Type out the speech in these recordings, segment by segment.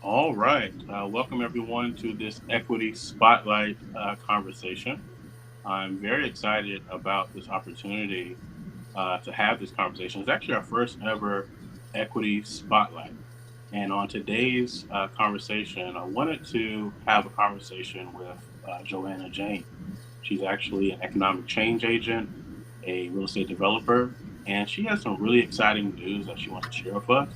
All right. Welcome everyone to this Equity Spotlight conversation. I'm very excited about this opportunity to have this conversation. It's actually our first ever Equity Spotlight. And on today's conversation, I wanted to have a conversation with Joanna Jane. She's actually an economic change agent, a real estate developer, and she has some really exciting news that she wants to share with us.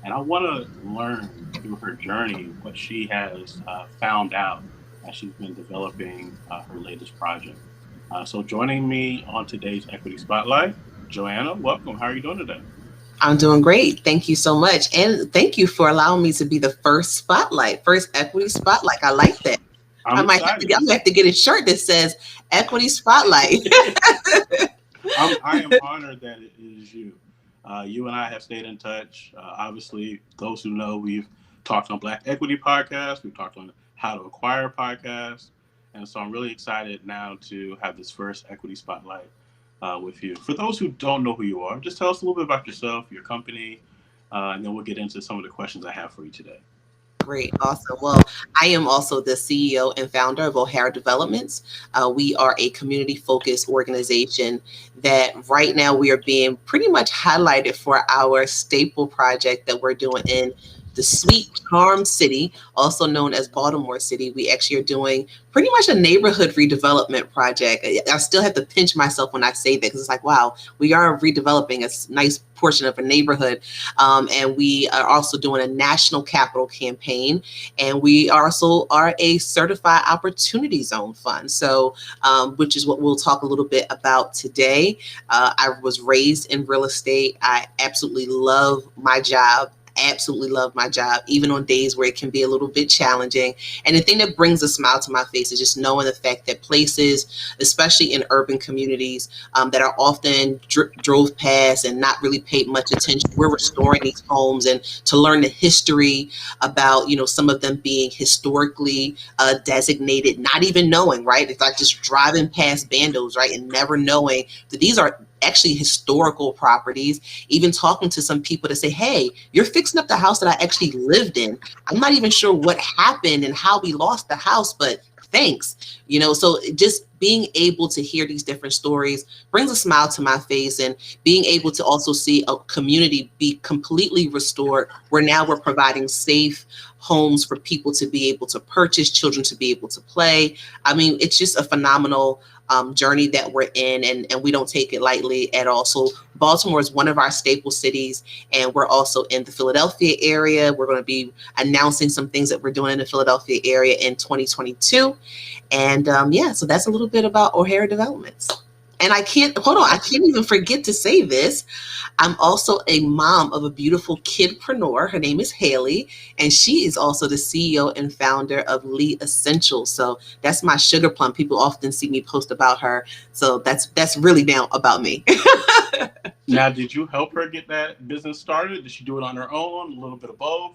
And I want to learn through her journey what she has found out as she's been developing her latest project. So, joining me on today's Equity Spotlight, Joanna, welcome. How are you doing today? I'm doing great. Thank you so much. And thank you for allowing me to be the first spotlight, first equity spotlight. I like that. I'm excited. I might have to get a shirt that says equity spotlight. I am honored that it is you. You and I have stayed in touch. Obviously, those who know, we've talked on Black Equity Podcast. We've talked on How to Acquire Podcast. And so I'm really excited now to have this first Equity Spotlight with you. For those who don't know who you are, just tell us a little bit about yourself, your company, and then we'll get into some of the questions I have for you today. Great, awesome. Well, I am also the CEO and founder of O'Hara Developments. We are a community focused organization that right now we are being pretty much highlighted for our staple project that we're doing in the sweet Charm City, also known as Baltimore City. We actually are doing pretty much a neighborhood redevelopment project. I still have to pinch myself when I say that because it's like, wow, we are redeveloping a nice portion of a neighborhood. And we are also doing a national capital campaign. And we also are a certified opportunity zone fund. So, which is what we'll talk a little bit about today. I was raised in real estate. I absolutely love my job. Absolutely love my job, even on days where it can be a little bit challenging. And the thing that brings a smile to my face is just knowing the fact that places, especially in urban communities, that are often drove past and not really paid much attention, we're restoring these homes and to learn the history about, some of them being historically designated, not even knowing, right? It's like just driving past bandos, right? And never knowing that these are actually historical properties, even talking to some people to say, hey, you're fixing up the house that I actually lived in. I'm not even sure what happened and how we lost the house, but thanks. So just being able to hear these different stories brings a smile to my face, and being able to also see a community be completely restored where now we're providing safe homes for people to be able to purchase, children to be able to play. I mean, it's just a phenomenal journey that we're in, and we don't take it lightly at all. So Baltimore is one of our staple cities, and we're also in the Philadelphia area. We're going to be announcing some things that we're doing in the Philadelphia area in 2022. And yeah, so that's a little bit about O'Hara Developments. And I can't even forget to say this. I'm also a mom of a beautiful kidpreneur. Her name is Haley, and she is also the CEO and founder of Lee Essentials. So that's my sugar plum. People often see me post about her. So that's really now about me. Now, did you help her get that business started? Did she do it on her own? A little bit of both?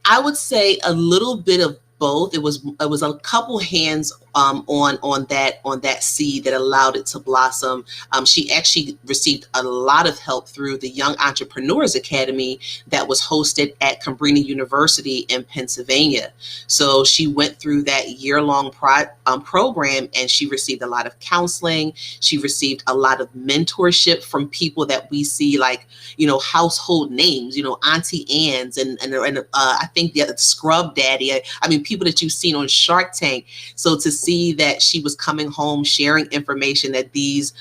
I would say a little bit of both. It was a couple hands on that seed that allowed it to blossom. She actually received a lot of help through the Young Entrepreneurs Academy that was hosted at Cabrini University in Pennsylvania. So she went through that year-long program, and she received a lot of counseling. She received a lot of mentorship from people that we see, like, household names, Auntie Anne's and I think the Scrub Daddy. I mean, people that you've seen on Shark Tank. So to see that she was coming home sharing information that these,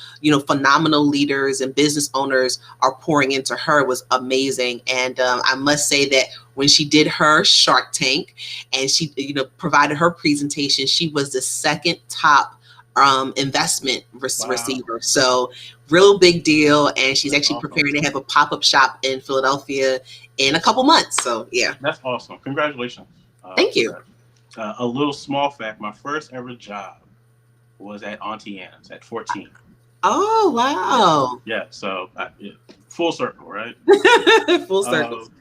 phenomenal leaders and business owners are pouring into her was amazing. And I must say that when she did her Shark Tank and she, provided her presentation, she was the second top investment Wow, receiver. So real big deal. And she's that's actually awesome. preparing to have a pop-up shop in Philadelphia in a couple months. So yeah, That's awesome. Congratulations thank for you. that. A little small fact: my first ever job was at Auntie Anne's at 14. Oh, Yeah, wow. yeah. So yeah, full circle, right? Full circles. Um,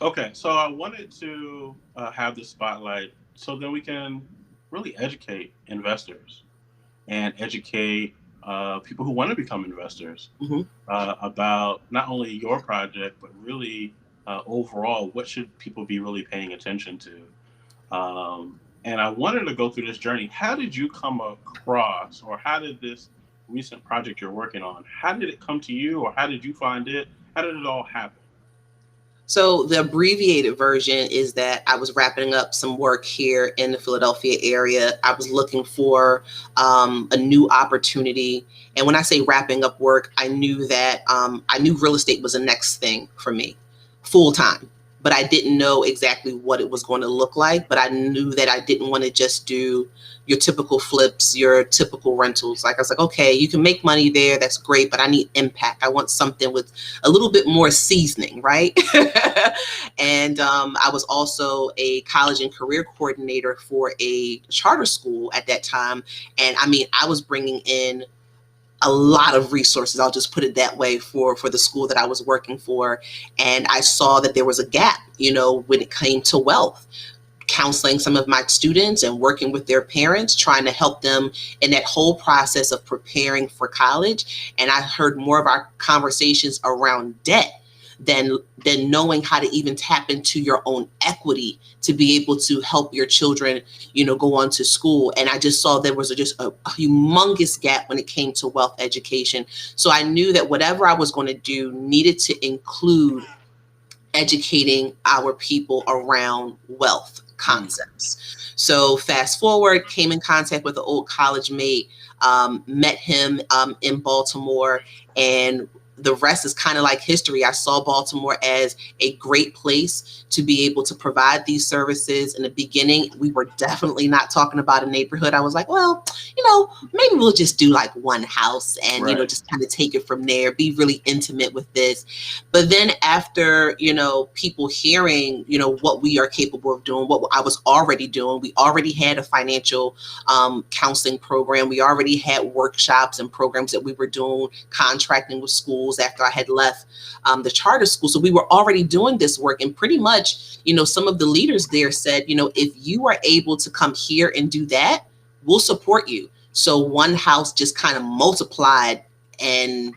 okay, so I wanted to have this spotlight so that we can really educate investors and educate people who want to become investors Hmm. about not only your project but really overall, what should people be really paying attention to? And I wanted to go through this journey. How did you come across, or how did this recent project you're working on, how did it come to you, or how did you find it? How did it all happen? So the abbreviated version is that I was wrapping up some work here in the Philadelphia area. I was looking for a new opportunity. And when I say wrapping up work, I knew that I knew real estate was the next thing for me, full time. But I didn't know exactly what it was going to look like. But I knew that I didn't want to just do your typical flips, your typical rentals. Like I was like, okay, you can make money there. That's great. But I need impact. I want something with a little bit more seasoning, right? And I was also a college and career coordinator for a charter school at that time. And I mean, I was bringing in a lot of resources, I'll just put it that way, for the school that I was working for. And I saw that there was a gap, when it came to wealth, counseling some of my students and working with their parents, trying to help them in that whole process of preparing for college. And I heard more of our conversations around debt than knowing how to even tap into your own equity to be able to help your children, go on to school. And I just saw there was just a humongous gap when it came to wealth education. So I knew that whatever I was going to do needed to include educating our people around wealth concepts. So fast forward, came in contact with an old college mate, met him in Baltimore, and the rest is kind of like history. I saw Baltimore as a great place to be able to provide these services. In the beginning, we were definitely not talking about a neighborhood. I was like, well, maybe we'll just do like one house and, Right. just kind of take it from there, be really intimate with this. But then after, people hearing, what we are capable of doing, what I was already doing, we already had a financial counseling program. We already had workshops and programs that we were doing, contracting with schools after I had left the charter school. So we were already doing this work, and pretty much, some of the leaders there said, if you are able to come here and do that, we'll support you. So one house just kind of multiplied, and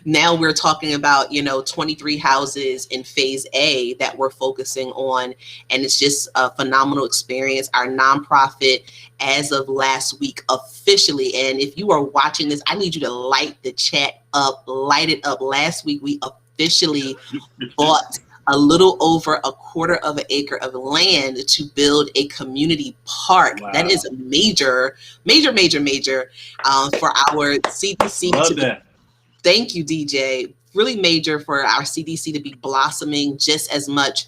now we're talking about 23 houses in phase A that we're focusing on, and it's just a phenomenal experience. Our nonprofit, as of last week, officially, and if you are watching this, I need you to light the chat up, light it up. Last week we officially bought a little over a quarter of an acre of land to build a community park. Wow. That is a major for our CDC. Love that. Thank you, DJ. Really major for our CDC to be blossoming just as much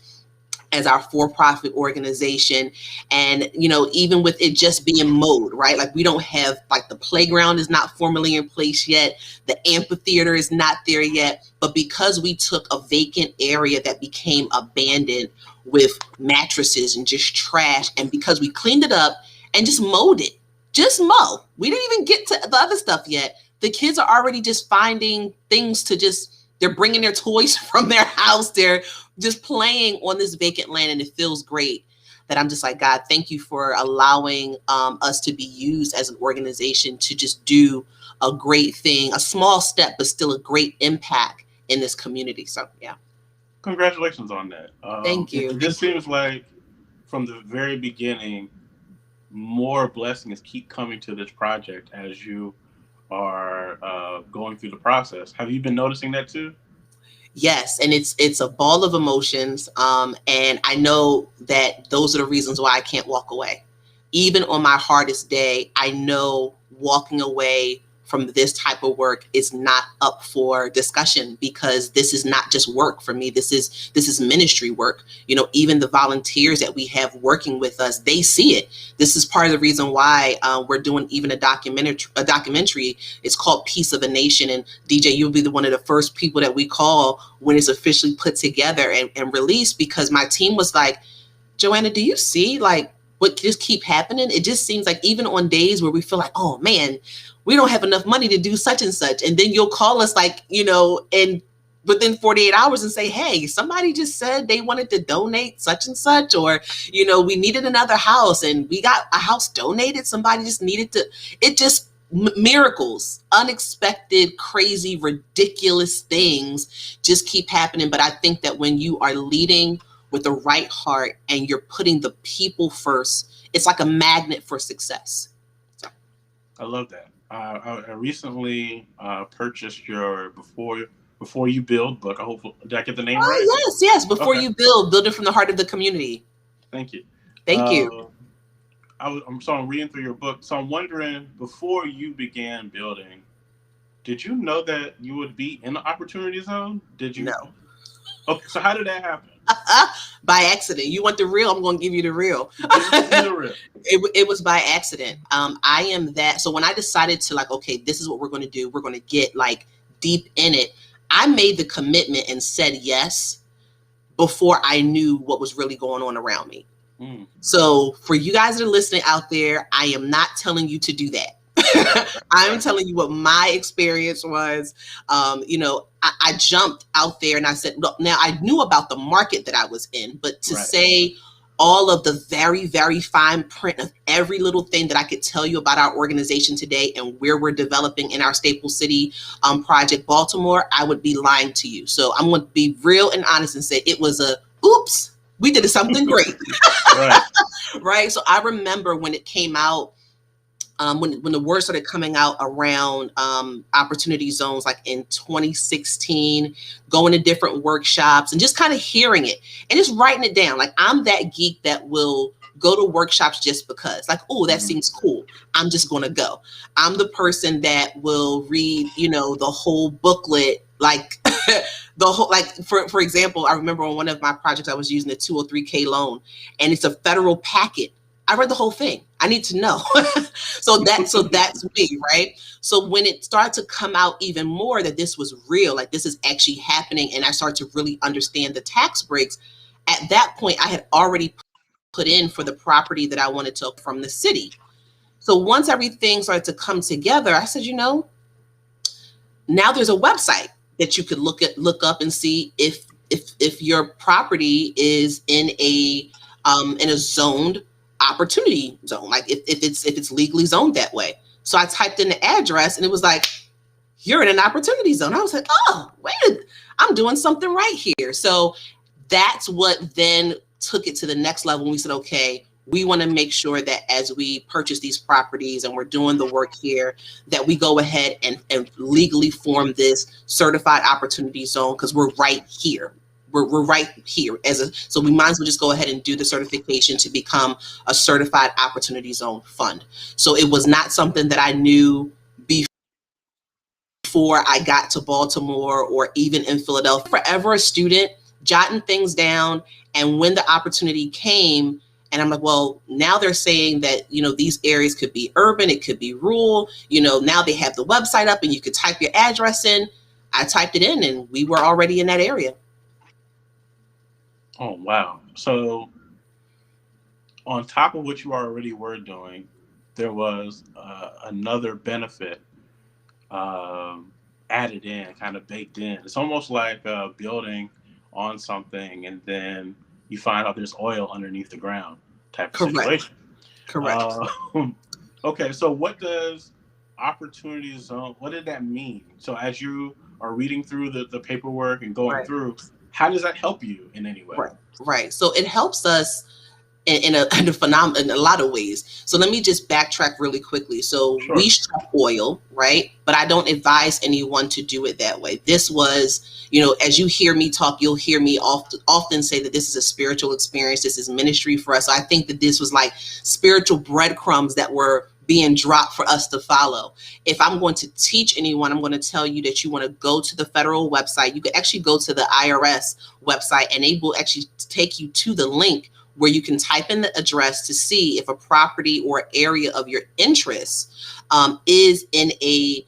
as our for-profit organization. And, even with it just being mowed, right? Like we don't have, like the playground is not formally in place yet. The amphitheater is not there yet. But because we took a vacant area that became abandoned with mattresses and just trash, and because we cleaned it up and just mowed it, just mow. We didn't even get to the other stuff yet. The kids are already just finding things to they're bringing their toys from their house. They're just playing on this vacant land, and it feels great that I'm just like, God, thank you for allowing us to be used as an organization to just do a great thing, a small step, but still a great impact in this community. So, yeah. Congratulations on that. Thank you. It just seems like from the very beginning, more blessings keep coming to this project as you are going through the process. Have you been noticing that too? Yes, and it's a ball of emotions, and I know that those are the reasons why I can't walk away. Even on my hardest day, I know walking away from this type of work is not up for discussion, because this is not just work for me. This is ministry work. Even the volunteers that we have working with us, they see it. This is part of the reason why we're doing even a documentary. It's called Piece of a Nation. And DJ, you'll be one of the first people that we call when it's officially put together and released, because my team was like, Joanna, do you see like what just keep happening? It just seems like even on days where we feel like, oh man, we don't have enough money to do such and such. And then you'll call us like, and within 48 hours and say, hey, somebody just said they wanted to donate such and such, or, we needed another house and we got a house donated. Somebody just needed to, it just miracles, unexpected, crazy, ridiculous things just keep happening. But I think that when you are leading with the right heart and you're putting the people first, it's like a magnet for success. So. I love that. I recently purchased your Before You Build book. I hope, did I get the name right? Oh, yes. Before Okay, You build it from the heart of the community. thank you. Thank you. Uh, I'm reading through your book. So I'm wondering, before you began building, did you know that you would be in the opportunity zone? Did you? No. Okay, so how did that happen? By accident. You want the real? I'm going to give you the real. Give me the real. It was by accident. I am that. So when I decided to like, okay, this is what we're going to do. We're going to get like deep in it. I made the commitment and said yes before I knew what was really going on around me. Mm. So for you guys that are listening out there, I am not telling you to do that. I'm telling you what my experience was. I jumped out there and I said, look, now I knew about the market that I was in, but to say all of the very, very fine print of every little thing that I could tell you about our organization today and where we're developing in our Staple City project, Baltimore, I would be lying to you. So I'm going to be real and honest and say it was a oops. We did something great. Right. So I remember when it came out, when the word started coming out around opportunity zones, like in 2016, going to different workshops and just kind of hearing it and just writing it down. Like I'm that geek that will go to workshops just because, like, oh, that seems cool. I'm just going to go. I'm the person that will read, the whole booklet, like the whole, like, for example, I remember on one of my projects, I was using a 203K loan and it's a federal packet. I read the whole thing. I need to know. So that's me, right? So when it started to come out even more that this was real, like this is actually happening, and I started to really understand the tax breaks, at that point I had already put in for the property that I wanted to from the city. So once everything started to come together, I said, now there's a website that you could look up and see if your property is in a zoned opportunity zone, like if it's legally zoned that way. So I typed in the address and it was like, you're in an opportunity zone. I was like, oh, wait, I'm doing something right here. So that's what then took it to the next level. And we said, okay, we want to make sure that as we purchase these properties and we're doing the work here, that we go ahead and legally form this certified opportunity zone, because we're right here. We're right here so we might as well just go ahead and do the certification to become a certified opportunity zone fund. So it was not something that I knew before I got to Baltimore or even in Philadelphia. Forever a student, jotting things down. And when the opportunity came, and I'm like, well, now they're saying that, these areas could be urban, it could be rural, now they have the website up and you could type your address in. I typed it in and we were already in that area. Oh, wow. So on top of what you already were doing, there was another benefit added in, kind of baked in. It's almost like building on something and then you find out there's oil underneath the ground type of situation. Correct. Okay, so what does opportunity zone, what did that mean? So as you are reading through the paperwork and going through, how does that help you in any way? Right. So it helps us in a lot of ways. So let me just backtrack really quickly. So we struck oil, right? But I don't advise anyone to do it that way. This was, as you hear me talk, you'll hear me often say that this is a spiritual experience. This is ministry for us. So I think that this was like spiritual breadcrumbs that were being dropped for us to follow. If I'm going to teach anyone, I'm going to tell you that you want to go to the federal website. You could actually go to the IRS website and they will actually take you to the link where you can type in the address to see if a property or area of your interest is in a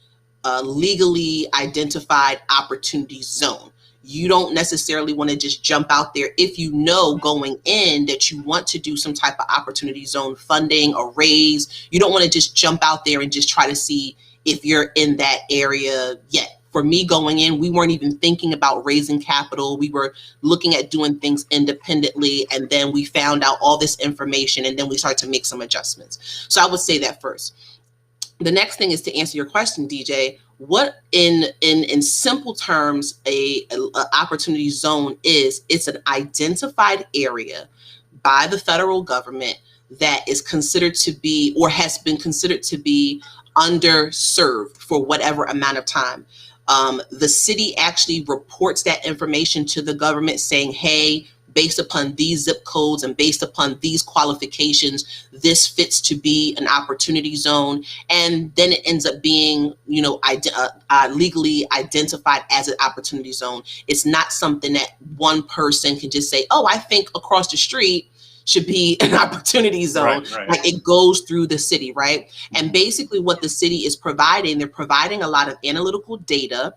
legally identified opportunity zone. You don't necessarily want to just jump out there if you know going in that you want to do some type of opportunity zone funding or raise. You don't want to just jump out there and just try to see if you're in that area yet. For me going in, we weren't even thinking about raising capital. We were looking at doing things independently. And then we found out all this information and then we started to make some adjustments. So I would say that first. the next thing is to answer your question, DJ. What in simple terms a opportunity zone is? It's an identified area by the federal government that is considered to be, or has been considered to be, underserved for whatever amount of time. The city actually reports that information to the government saying, hey, based upon these zip codes and based upon these qualifications, this fits to be an opportunity zone. And then it ends up being, legally identified as an opportunity zone. It's not something that one person can just say, oh, I think across the street should be an opportunity zone. Right. Like, it goes through the city, right? Mm-hmm. And basically what the city is providing, they're providing a lot of analytical data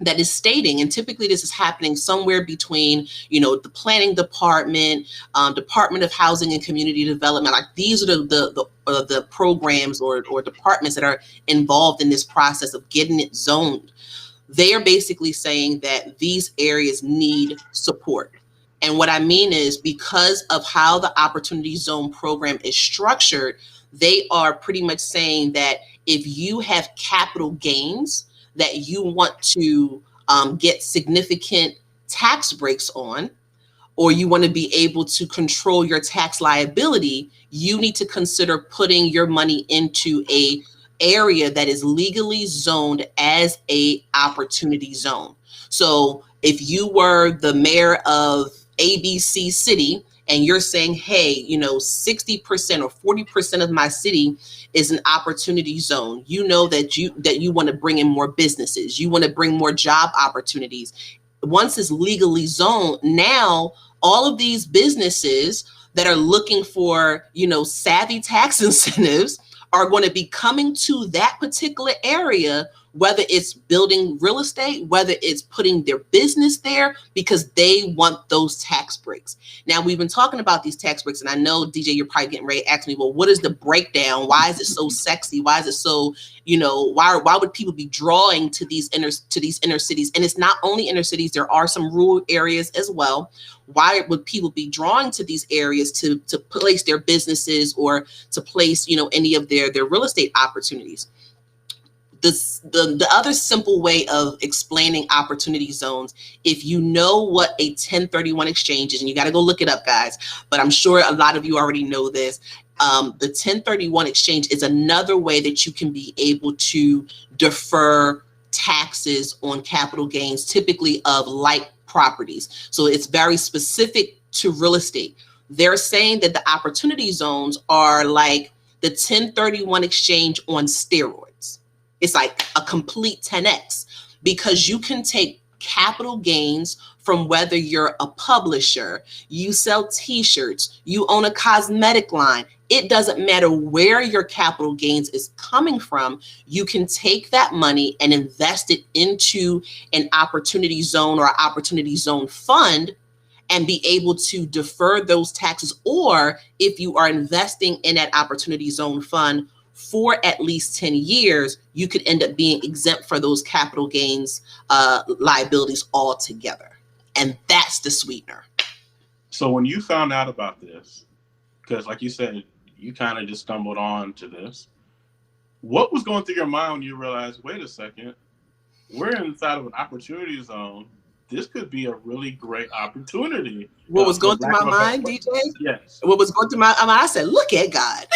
that is stating, and typically this is happening somewhere between, the planning department, Department of Housing and Community Development. Like, these are the programs or departments that are involved in this process of getting it zoned. They are basically saying that these areas need support. And what I mean is, because of how the Opportunity Zone program is structured, they are pretty much saying that if you have capital gains that you want to get significant tax breaks on, or you want to be able to control your tax liability, you need to consider putting your money into a area that is legally zoned as a opportunity zone. So if you were the mayor of ABC city and you're saying, hey, 60% or 40% of my city is an opportunity zone, that you want to bring in more businesses, you want to bring more job opportunities. Once it's legally zoned, now all of these businesses that are looking for, savvy tax incentives are going to be coming to that particular area, whether it's building real estate, whether it's putting their business there, because they want those tax breaks. Now, we've been talking about these tax breaks, and I know, DJ, you're probably getting ready to ask me, well, what is the breakdown? Why is it so sexy? Why is it so, why would people be drawing to these inner cities? And it's not only inner cities, there are some rural areas as well. Why would people be drawing to these areas to place their businesses or to place, any of their real estate opportunities? The other simple way of explaining opportunity zones, if you know what a 1031 exchange is, and you got to go look it up, guys, but I'm sure a lot of you already know this. The 1031 exchange is another way that you can be able to defer taxes on capital gains, typically of like properties. So it's very specific to real estate. They're saying that the opportunity zones are like the 1031 exchange on steroids. It's like a complete 10x, because you can take capital gains from whether you're a publisher, you sell t-shirts, you own a cosmetic line. It doesn't matter where your capital gains is coming from. You can take that money and invest it into an opportunity zone or opportunity zone fund and be able to defer those taxes. Or if you are investing in that opportunity zone fund for at least 10 years, you could end up being exempt for those capital gains liabilities altogether. And that's the sweetener. So when you found out about this, because like you said, you kind of just stumbled on to this, what was going through your mind when you realized, wait a second, we're inside of an opportunity zone. This could be a really great opportunity. What was going through my mind, DJ? Yes. What was going through my mind? I said, look at God.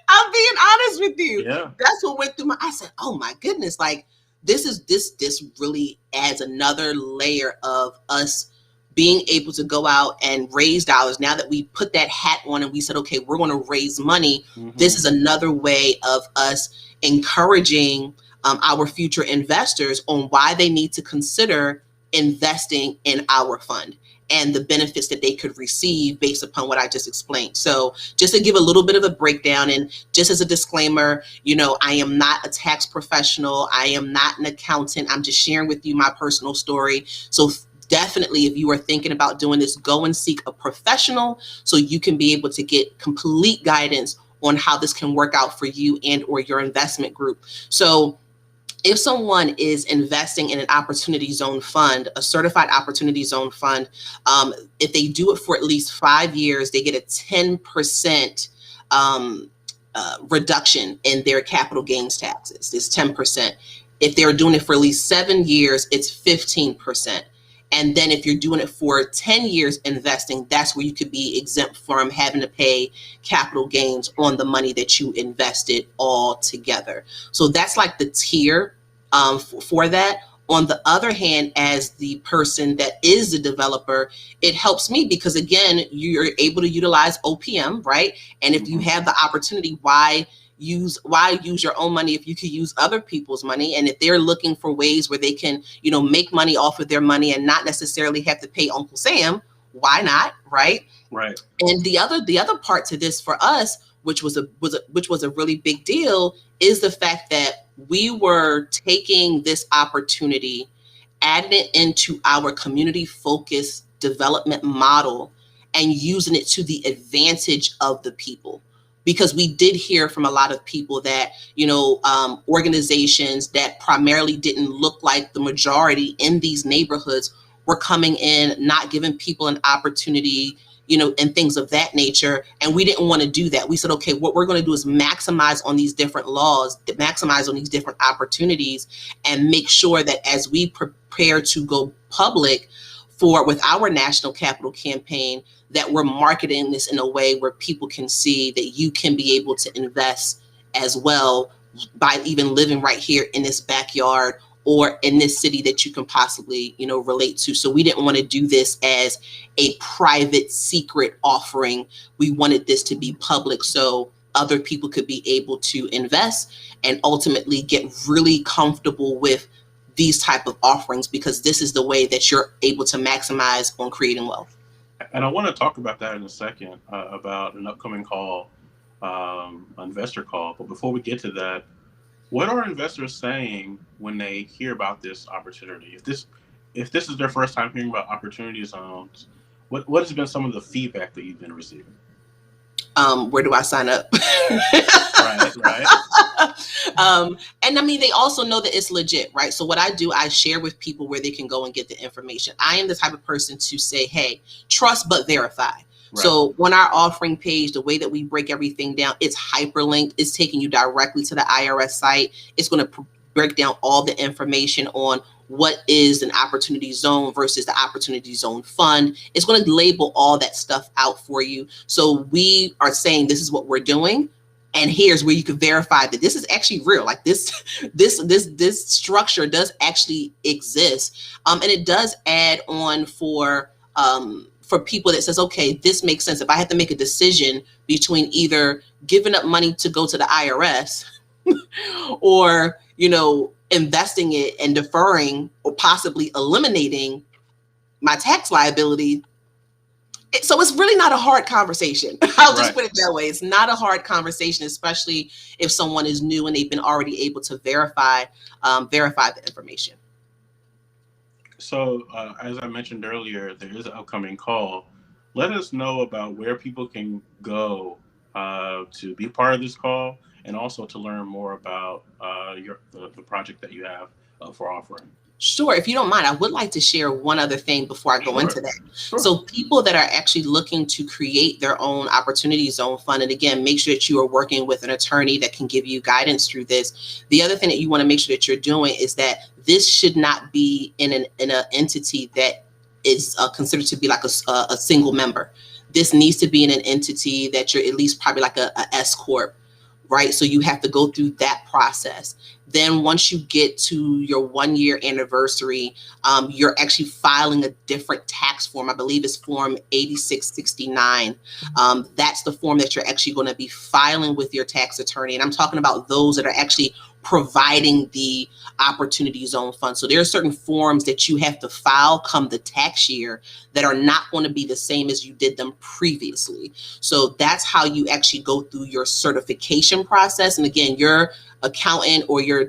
I'm being honest with you. Yeah. That's what went through I said, oh my goodness, like this really adds another layer of us being able to go out and raise dollars. Now that we put that hat on and we said, okay, we're going to raise money. Mm-hmm. This is another way of us encouraging our future investors on why they need to consider investing in our fund and the benefits that they could receive based upon what I just explained. So just to give a little bit of a breakdown, and just as a disclaimer, I am not a tax professional. I am not an accountant. I'm just sharing with you my personal story. So definitely, if you are thinking about doing this, go and seek a professional so you can be able to get complete guidance on how this can work out for you and or your investment group. So if someone is investing in an opportunity zone fund, a certified opportunity zone fund, if they do it for at least 5 years, they get a 10% reduction in their capital gains taxes. It's 10%. If they're doing it for at least 7 years, it's 15%. And then if you're doing it for 10 years investing, that's where you could be exempt from having to pay capital gains on the money that you invested all together. So that's like the tier for that. On the other hand, as the person that is the developer, it helps me because, again, you're able to utilize OPM, right? And if you have the opportunity, why use your own money if you could use other people's money? And if they're looking for ways where they can, make money off of their money and not necessarily have to pay Uncle Sam, why not, right? Right. And the other part to this for us, which was a really big deal, is the fact that we were taking this opportunity, adding it into our community focused development model and using it to the advantage of the people. Because we did hear from a lot of people that, organizations that primarily didn't look like the majority in these neighborhoods were coming in, not giving people an opportunity, and things of that nature. And we didn't want to do that. We said, okay, what we're going to do is maximize on these different laws, maximize on these different opportunities, and make sure that as we prepare to go public with our national capital campaign, that we're marketing this in a way where people can see that you can be able to invest as well by even living right here in this backyard or in this city that you can possibly, relate to. So we didn't want to do this as a private secret offering. We wanted this to be public so other people could be able to invest and ultimately get really comfortable with these type of offerings, because this is the way that you're able to maximize on creating wealth. And I want to talk about that in a second, about an upcoming call, investor call. But before we get to that, what are investors saying when they hear about this opportunity? If this is their first time hearing about opportunity zones, what has been some of the feedback that you've been receiving? Where do I sign up? Right. And I mean, they also know that it's legit, right? So what I do, I share with people where they can go and get the information. I am the type of person to say, hey, trust but verify. Right. So on our offering page, the way that we break everything down, it's hyperlinked. It's taking you directly to the IRS site. It's going to break down all the information on what is an opportunity zone versus the opportunity zone fund. It's going to label all that stuff out for you. So we are saying this is what we're doing, and here's where you can verify that this is actually real. Like this structure does actually exist, and it does add on for people that says, okay, this makes sense. If I have to make a decision between either giving up money to go to the IRS or investing it and deferring or possibly eliminating my tax liability. So it's really not a hard conversation. I'll just put it that way. It's not a hard conversation, especially if someone is new and they've been already able to verify the information. So as I mentioned earlier, there is an upcoming call. Let us know about where people can go to be part of this call, and also to learn more about the project that you have for offering. Sure. If you don't mind, I would like to share one other thing before I go into that. Sure. So people that are actually looking to create their own opportunity zone fund, and again, make sure that you are working with an attorney that can give you guidance through this. The other thing that you want to make sure that you're doing is that this should not be in an entity that is considered to be like a single member. This needs to be in an entity that you're at least probably like a S corp. Right? So you have to go through that process. Then once you get to your 1 year anniversary, you're actually filing a different tax form. I believe it's form 8669. That's the form that you're actually going to be filing with your tax attorney. And I'm talking about those that are actually providing the opportunity zone fund. So there are certain forms that you have to file come the tax year that are not going to be the same as you did them previously. So that's how you actually go through your certification process. And again, your accountant or your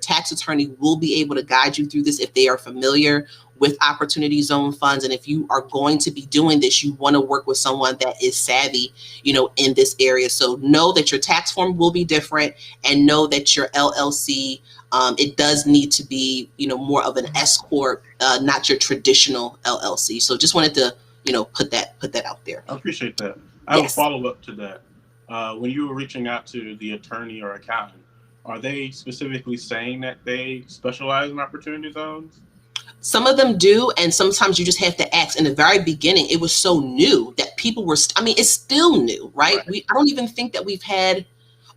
tax attorney will be able to guide you through this if they are familiar with opportunity zone funds. And if you are going to be doing this, you want to work with someone that is savvy, in this area. So know that your tax form will be different, and know that your LLC, it does need to be, more of an S corp, not your traditional LLC. So just wanted to, put that out there. I appreciate that. I have a follow up to that. when you were reaching out to the attorney or accountant, are they specifically saying that they specialize in opportunity zones? Some of them do, and sometimes you just have to ask. In the very beginning, it was so new that people were. I mean, it's still new, right? Right. I don't even think that we've had.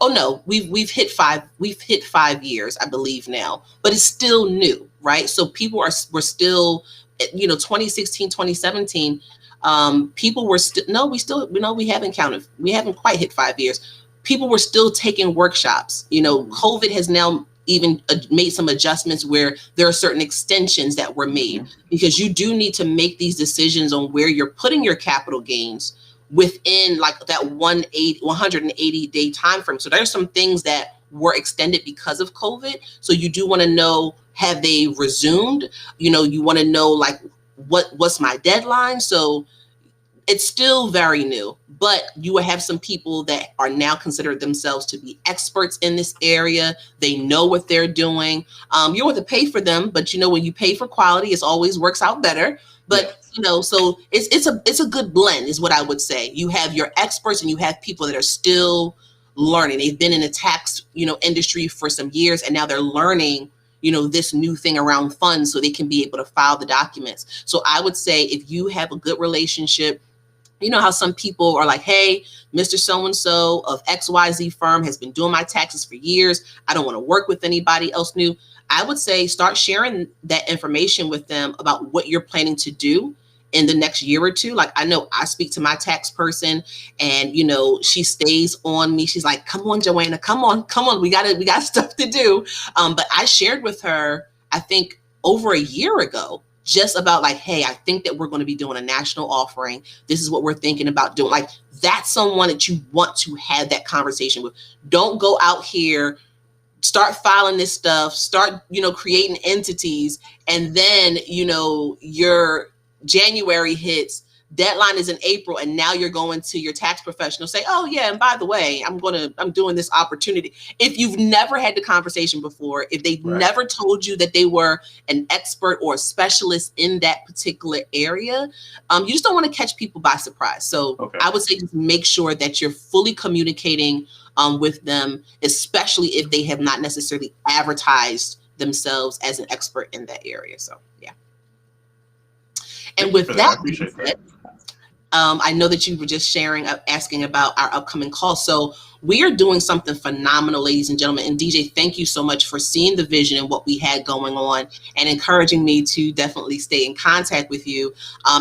Oh no, we've hit five. We've hit 5 years, I believe now, but it's still new, right? So people are we're still, 2016, 2017. People were still no, we still no, we haven't counted. We haven't quite hit 5 years. People were still taking workshops. COVID has now even made some adjustments where there are certain extensions that were made, because you do need to make these decisions on where you're putting your capital gains within like that 180-day time frame. So there's some things that were extended because of COVID. So you do want to know, have they resumed? You want to know like what's my deadline? So it's still very new, but you will have some people that are now considered themselves to be experts in this area. They know what they're doing. You don't have to pay for them, but when you pay for quality, it always works out better. But Yes. so it's a good blend, is what I would say. You have your experts and you have people that are still learning. They've been in the tax industry for some years, and now they're learning this new thing around funds, so they can be able to file the documents. So I would say, if you have a good relationship, how some people are like, hey, Mr. So-and-so of XYZ firm has been doing my taxes for years. I don't want to work with anybody else new. I would say start sharing that information with them about what you're planning to do in the next year or two. Like, I know I speak to my tax person, and she stays on me. She's like, come on, Joanna, come on. We got stuff to do. But I shared with her, I think over a year ago, just about like, hey, I think that we're going to be doing a national offering. This is what we're thinking about doing. Like, that's someone that you want to have that conversation with. Don't go out here, start filing this stuff, start, creating entities, and then, your January hits, deadline is in April, and now you're going to your tax professional, say, oh yeah, and by the way, I'm doing this opportunity. If you've never had the conversation before, if they've Right. never told you that they were an expert or a specialist in that particular area, you just don't want to catch people by surprise. So Okay. I would say, just make sure that you're fully communicating with them, especially if they have not necessarily advertised themselves as an expert in that area. So yeah. And Thank you with for that. I that being appreciate said, that. I know that you were just sharing, asking about our upcoming call. So we are doing something phenomenal, ladies and gentlemen. And DJ, thank you so much for seeing the vision and what we had going on, and encouraging me to definitely stay in contact with you.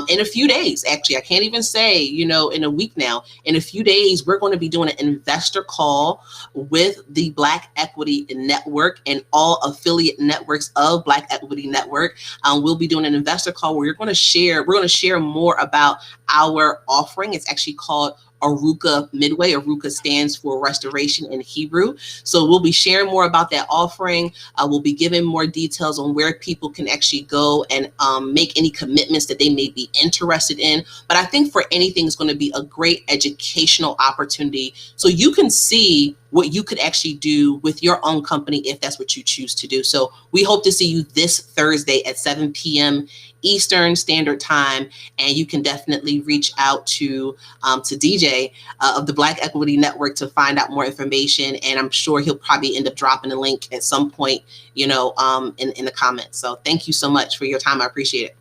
In a few days, actually, I can't even say, in a week now. In a few days, we're going to be doing an investor call with the Black Equity Network and all affiliate networks of Black Equity Network. We'll be doing an investor call where we're going to share more about our offering. It's actually called Aruka Midway. Aruka stands for restoration in Hebrew. So we'll be sharing more about that offering. We'll be giving more details on where people can actually go and make any commitments that they may be interested in. But I think for anything, it's going to be a great educational opportunity, so you can see what you could actually do with your own company if that's what you choose to do. So we hope to see you this Thursday at 7 p.m. Eastern Standard Time, and you can definitely reach out to DJ of the Black Equity Network to find out more information. And I'm sure he'll probably end up dropping a link at some point, in the comments. So thank you so much for your time. I appreciate it.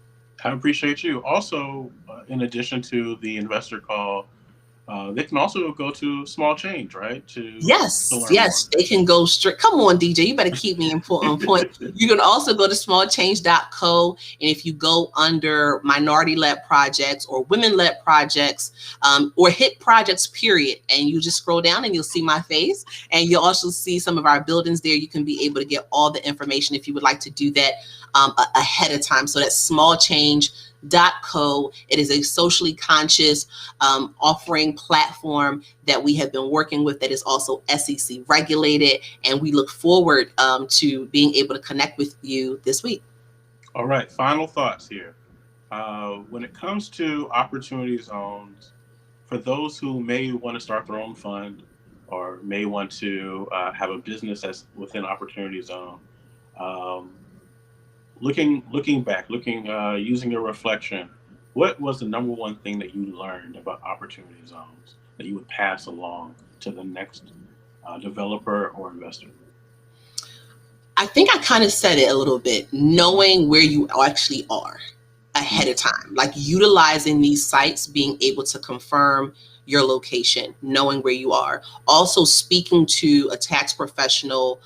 I appreciate you. Also, in addition to the investor call, they can also go to Small Change, right, to Yes, learn more. yes, they can go straight. Come on, DJ, you better keep me on point. You can also go to smallchange.co, and if you go under minority-led projects or women-led projects, or hit projects, period, and you just scroll down and you'll see my face, and you'll also see some of our buildings there. You can be able to get all the information if you would like to do that ahead of time. So that's smallchange.co. It is a socially conscious offering platform that we have been working with, that is also SEC regulated, and we look forward to being able to connect with you this week. All right, final thoughts here. When it comes to opportunity zones, for those who may want to start their own fund or may want to have a business that's within opportunity zone, um, looking back, using your reflection, what was the number one thing that you learned about opportunity zones that you would pass along to the next developer or investor? I think I kind of said it a little bit, knowing where you actually are ahead of time, like utilizing these sites, being able to confirm your location, knowing where you are. Also speaking to a tax professional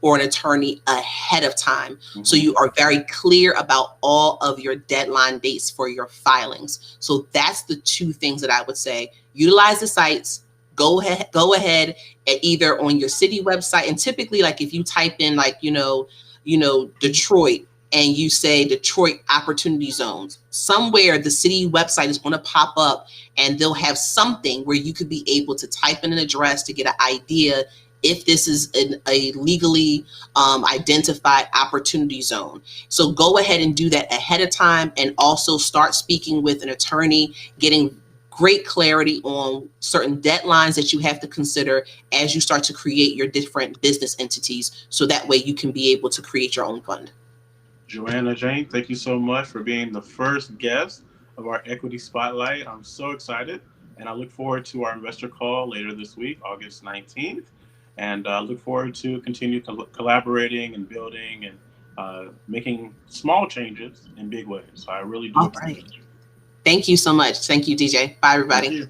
or an attorney ahead of time. So you are very clear about all of your deadline dates for your filings. So that's the two things that I would say. Utilize the sites, go ahead and either on your city website, and typically like if you type in like, Detroit, and you say Detroit opportunity zones, somewhere the city website is going to pop up and they'll have something where you could be able to type in an address to get an idea if this is a legally identified opportunity zone. So go ahead and do that ahead of time, and also start speaking with an attorney, getting great clarity on certain deadlines that you have to consider as you start to create your different business entities, so that way you can be able to create your own fund. Joanna Jane, thank you so much for being the first guest of our Equity Spotlight. I'm so excited, and I look forward to our investor call later this week, August 19th. And look forward to continue collaborating and building and making small changes in big ways. So I really do All appreciate right. you. Thank you so much. Thank you, DJ. Bye, Thank everybody. you.